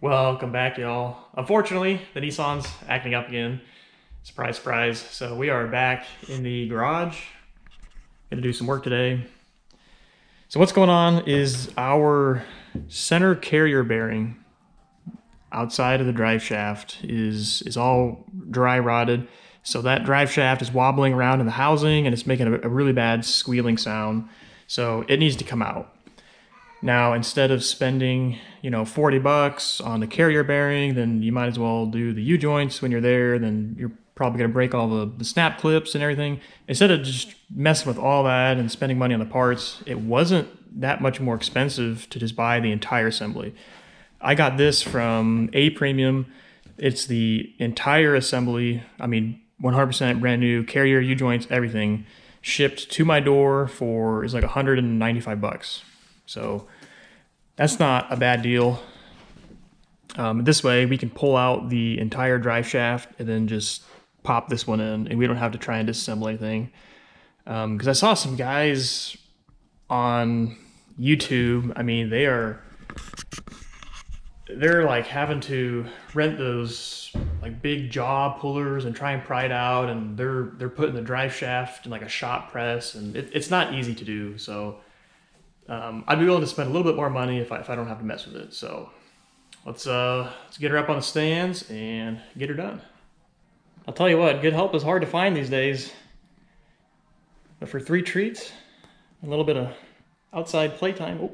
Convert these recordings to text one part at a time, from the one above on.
Welcome back, y'all. Unfortunately, the Nissan's acting up again. Surprise, surprise. So we are back in the garage. Gonna do some work today. So what's going on is our center carrier bearing outside of the drive shaft is all dry rotted. So that drive shaft is wobbling around in the housing and it's making a really bad squealing sound. So it needs to come out. Now, instead of spending, 40 bucks on the carrier bearing, then you might as well do the U-joints when you're there. Then you're probably going to break all the snap clips and everything. Instead of just messing with all that and spending money on the parts, it wasn't that much more expensive to just buy the entire assembly. I got this from A Premium. It's the entire assembly. 100% brand new, carrier, U-joints, everything, shipped to my door for, it's like 195 bucks. So that's not a bad deal. This way we can pull out the entire drive shaft and then just pop this one in, and we don't have to try and disassemble anything. Because I saw some guys on YouTube, they're like having to rent those like big jaw pullers and try and pry it out, and they're putting the drive shaft in like a shop press, and it's not easy to do. So I'd be willing to spend a little bit more money if I don't have to mess with it. So let's get her up on the stands and get her done. I'll tell you what, good help is hard to find these days. But for 3 treats, a little bit of outside playtime.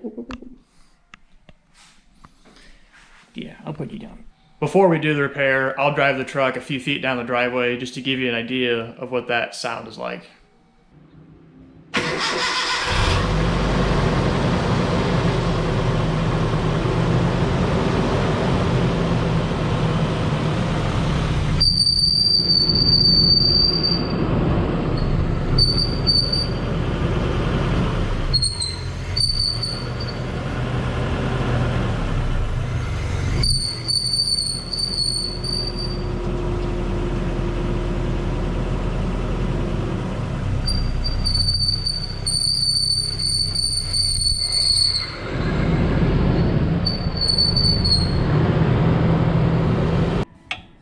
Yeah, I'll put you down. Before we do the repair, I'll drive the truck a few feet down the driveway just to give you an idea of what that sound is like.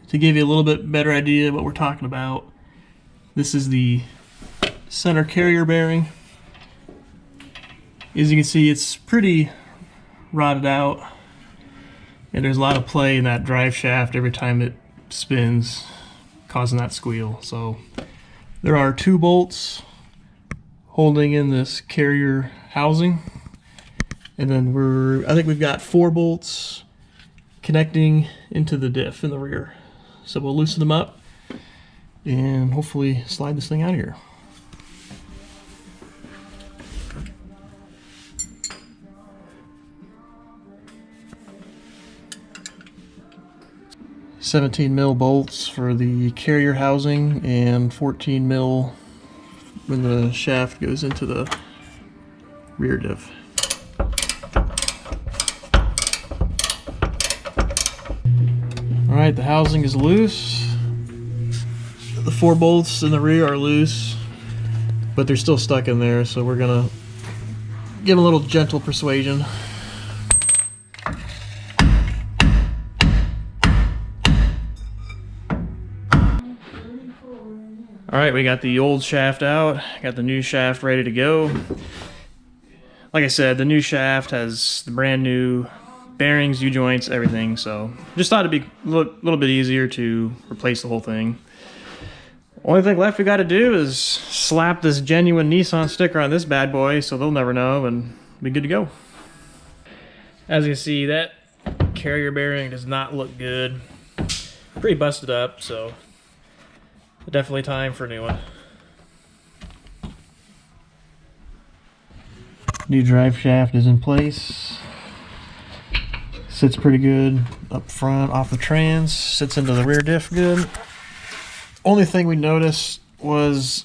To give you a little bit better idea of what we're talking about, this is the center carrier bearing. As you can see, it's pretty rotted out, and there's a lot of play in that drive shaft every time it spins, causing that squeal. So there are 2 bolts holding in this carrier housing, and then I think we've got 4 bolts connecting into the diff in the rear. So we'll loosen them up and hopefully slide this thing out of here. $17mm bolts for the carrier housing and 14mm when the shaft goes into the rear diff. Alright, the housing is loose. The 4 bolts in the rear are loose, but they're still stuck in there, so we're gonna give them a little gentle persuasion. Alright, we got the old shaft out, got the new shaft ready to go. Like I said, the new shaft has the brand new bearings, U-joints, everything, so just thought it'd be a little bit easier to replace the whole thing. Only thing left we got to do is slap this genuine Nissan sticker on this bad boy so they'll never know, and be good to go. As you can see, that carrier bearing does not look good. Pretty busted up, so definitely time for a new one. New drive shaft is in place. Sits pretty good up front off the trans, sits into the rear diff good. Only thing we noticed was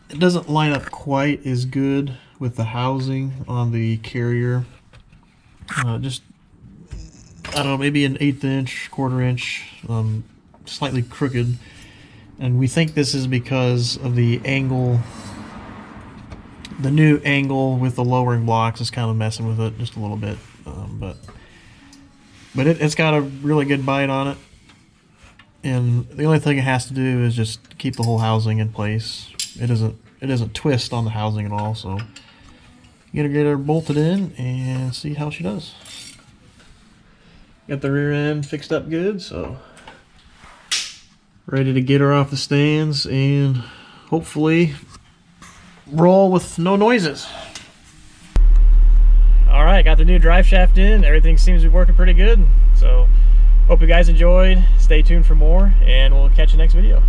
it doesn't line up quite as good with the housing on the carrier. Just, I don't know, maybe an 1/8 inch, 1/4 inch, slightly crooked. And we think this is because of the angle. The new angle with the lowering blocks is kind of messing with it just a little bit. But But it's got a really good bite on it. And the only thing it has to do is just keep the whole housing in place. It doesn't twist on the housing at all, so you gotta get her bolted in and see how she does. Got the rear end fixed up good, so ready to get her off the stands and hopefully roll with no noises. All right, got the new drive shaft in. Everything seems to be working pretty good. So hope you guys enjoyed. Stay tuned for more, and we'll catch you next video.